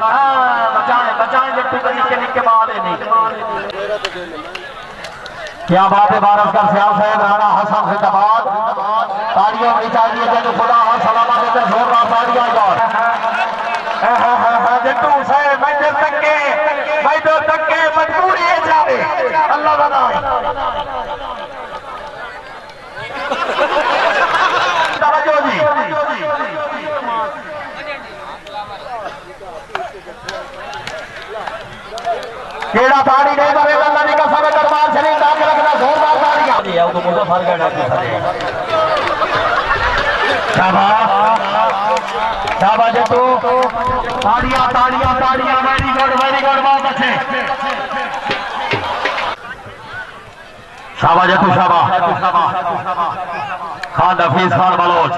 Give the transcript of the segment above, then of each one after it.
बचाए बचाए जट्टू का निके निके बाल है नहीं। क्या बात है भारत का सियाल साहब राणा हसन खिताबाद तालियों में चाहिए जो खुदा हो सलामत देकर जोरदार तालियां यार। जट्टू साहब मैं तो तक के मजबूरी है जावे अल्लाह बनाए तवज्जो जी। केड़ा ताड़ी नहीं मरे अल्लाह ने कसम दरबार शरीफ दाखिल रखना जोरदार ताड़ियां ये तो मुझे फर्क है शाबाश शाबाश जट्टू ताड़ियां ताड़ियां ताड़ियां वेरी गुड बहुत अच्छे शाबाश जट्टू शाबाश खान हफीज खान बलोच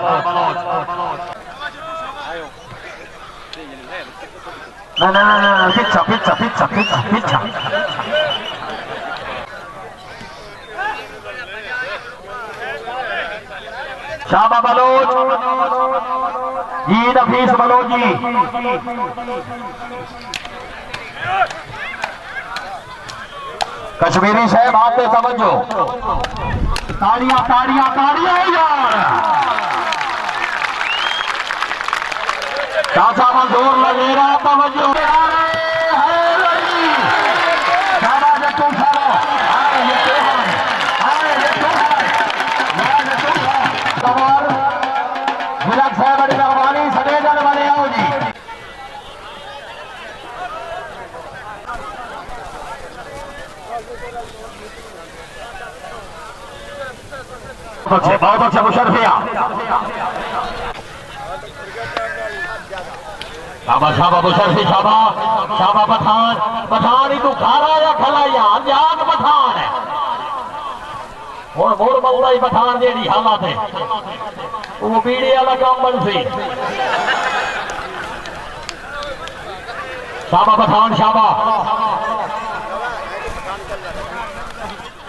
ना पिच्छा पिच्छा पिच्छा पिच्छा पिच्छा शाबा बलोच जी नफीस बलोच जी कश्मीरी साहब आप पे तवज्जो ताड़ियां ताड़ियां ताड़ियां यार चाचा मंजूर लगेगा तवज्जो बड़ी मेहरबानी सड़े जाने वाले आओ जी। बहुत अच्छे मुशर्रफिया शाबा शाबा मुशर्रफी शाबा शाबा पठान पठान ही तू खारा या खलाया जाग पठान है और मोर मौला ही पठान जेड़ी हालत है वो बीड़ी वाला काम बन सी शाबा पठान शाबा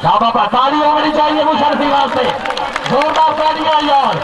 शाबा ताली होनी चाहिए मुशर्रफी वास्ते जोरदार तालियां यार।